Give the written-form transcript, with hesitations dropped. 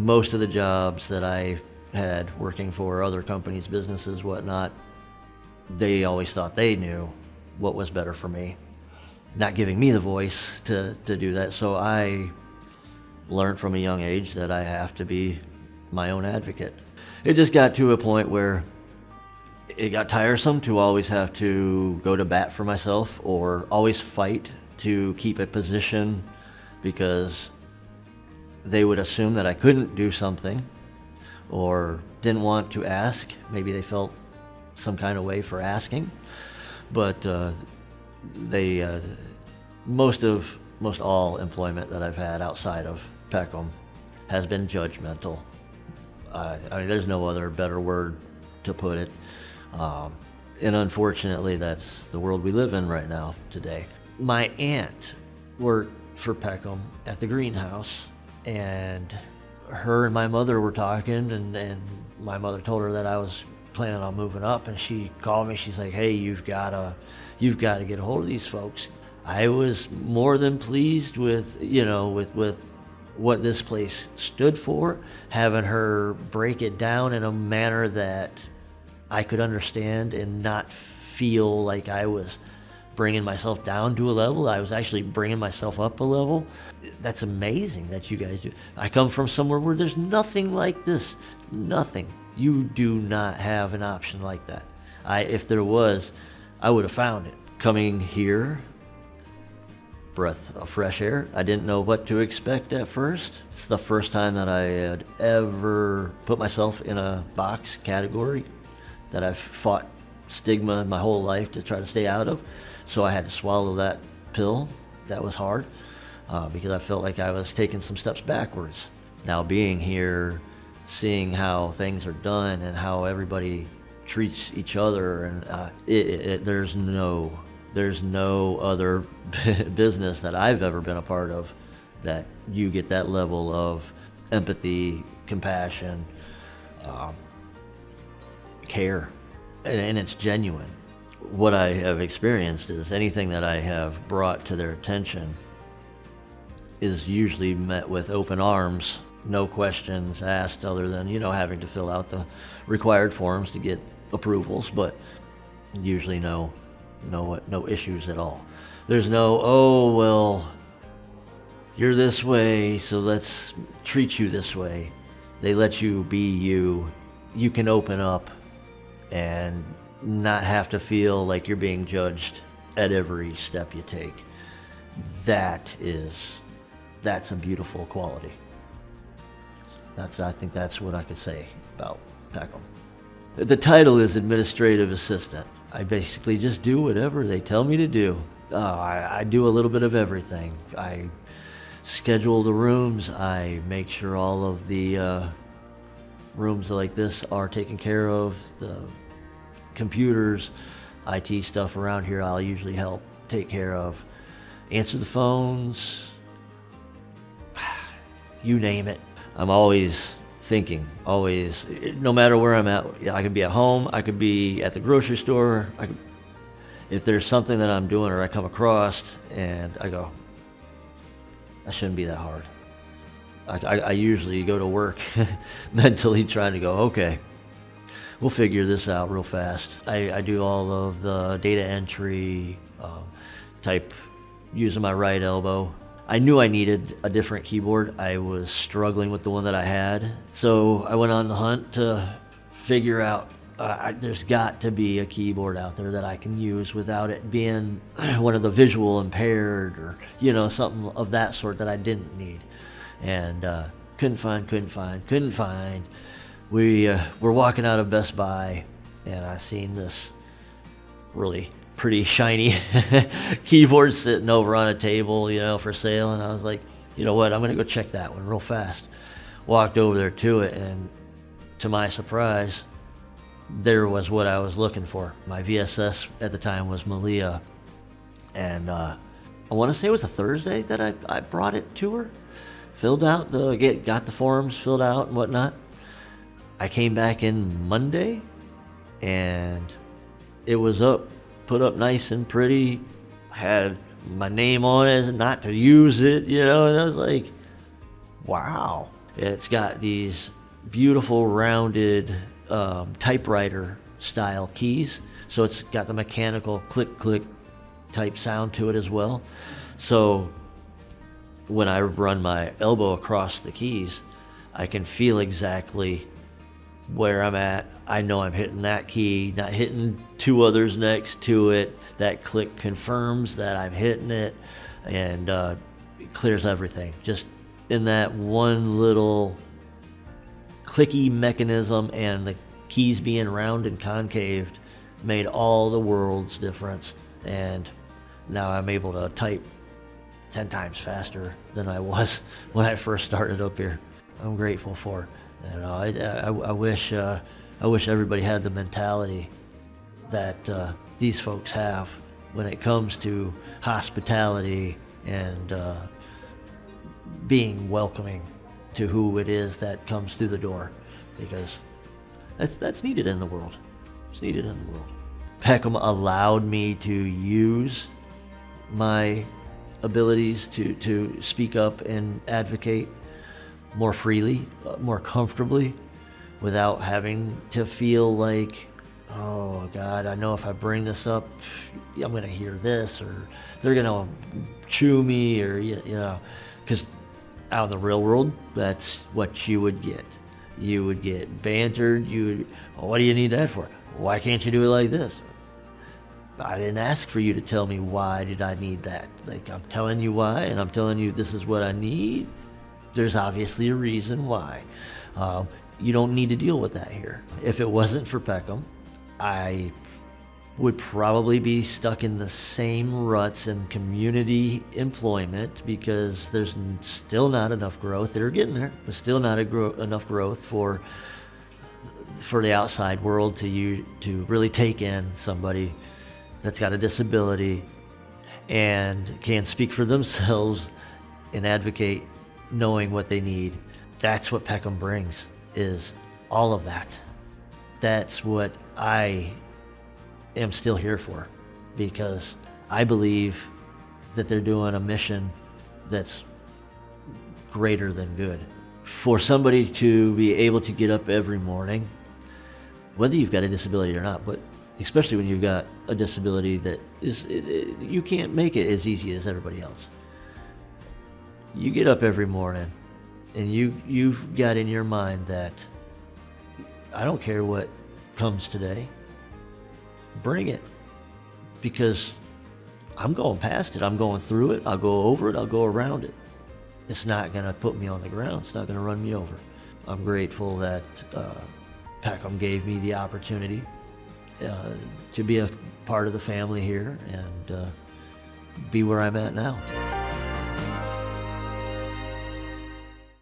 most of the jobs that I had working for other companies, businesses, whatnot, they always thought they knew what was better for me, not giving me the voice to do that. So I learned from a young age that I have to be my own advocate. It just got to a point where it got tiresome to always have to go to bat for myself or always fight to keep a position because they would assume that I couldn't do something or didn't want to ask. Maybe they felt some kind of way for asking, but most all employment that I've had outside of Peckham has been judgmental. I mean, there's no other better word to put it. And unfortunately, that's the world we live in right now today. My aunt worked for Peckham at the greenhouse, and her and my mother were talking, and my mother told her that I was planning on moving up, and she called me. She's like, "Hey, you've got to get a hold of these folks." I was more than pleased with what this place stood for, having her break it down in a manner that I could understand and not feel like I was bringing myself down to a level. I was actually bringing myself up a level. That's amazing that you guys do. I come from somewhere where there's nothing like this. Nothing. You do not have an option like that. If there was, I would have found it. Coming here, breath of fresh air. I didn't know what to expect at first. It's the first time that I had ever put myself in a box category that I've fought stigma my whole life to try to stay out of. So I had to swallow that pill. That was hard because I felt like I was taking some steps backwards. Now being here, seeing how things are done and how everybody treats each other, and there's no other business that I've ever been a part of that you get that level of empathy, compassion, care, and it's genuine. What I have experienced is anything that I have brought to their attention is usually met with open arms, no questions asked other than, having to fill out the required forms to get approvals, but usually no issues at all. There's no, oh, well, you're this way, so let's treat you this way. They let you be you. You can open up and not have to feel like you're being judged at every step you take. That's a beautiful quality. I think that's what I could say about Peckham. The title is administrative assistant. I basically just do whatever they tell me to do. I do a little bit of everything. I schedule the rooms. I make sure all of the rooms like this are taken care of. The computers, IT stuff around here, I'll usually help take care of. Answer the phones, you name it. I'm always thinking, no matter where I'm at. I could be at home, I could be at the grocery store. If there's something that I'm doing or I come across and I go, that shouldn't be that hard. I usually go to work mentally trying to go, okay, we'll figure this out real fast. I do all of the data entry, type using my right elbow. I knew I needed a different keyboard. I was struggling with the one that I had. So I went on the hunt to figure out, there's got to be a keyboard out there that I can use without it being one of the visual impaired or, something of that sort that I didn't need. And couldn't find. We were walking out of Best Buy, and I seen this really pretty shiny keyboard sitting over on a table, for sale. And I was like, you know what, I'm going to go check that one real fast. Walked over there to it, and to my surprise, there was what I was looking for. My VSS at the time was Malia. And I want to say it was a Thursday that I brought it to her. Filled out, got the forms filled out and whatnot. I came back in Monday, and it was put up nice and pretty, had my name on it, not to use it, and I was like, wow. It's got these beautiful rounded typewriter style keys. So it's got the mechanical click click type sound to it as well. So when I run my elbow across the keys, I can feel exactly where I'm at. I know I'm hitting that key, not hitting two others next to it. That click confirms that I'm hitting it, and it clears everything. Just in that one little clicky mechanism, and the keys being round and concaved made all the world's difference. And now I'm able to type 10 times faster than I was when I first started up here. I'm grateful for it. You know, I wish everybody had the mentality that these folks have when it comes to hospitality and being welcoming to who it is that comes through the door, because that's needed in the world. It's needed in the world. Peckham allowed me to use my abilities to speak up and advocate more freely, more comfortably, without having to feel like, oh God, I know if I bring this up, I'm going to hear this, or they're going to chew me, or, you know, because out in the real world, that's what you would get. You would get bantered. Oh, what do you need that for? Why can't you do it like this? I didn't ask for you to tell me why did I need that. Like, I'm telling you why, and I'm telling you this is what I need. There's obviously a reason why. You don't need to deal with that here. If it wasn't for Peckham, I would probably be stuck in the same ruts in community employment, because there's still not enough growth. They're getting there, but still not enough growth for the outside world to really take in somebody that's got a disability and can speak for themselves and advocate, knowing what they need. That's what Peckham brings, is all of that. That's what I am still here for, because I believe that they're doing a mission that's greater than good. For somebody to be able to get up every morning, whether you've got a disability or not, but especially when you've got a disability that you can't make it as easy as everybody else. You get up every morning and you've got in your mind that I don't care what comes today, bring it, because I'm going past it. I'm going through it. I'll go over it. I'll go around it. It's not going to put me on the ground. It's not going to run me over. I'm grateful that Peckham gave me the opportunity to be a part of the family here and be where I'm at now.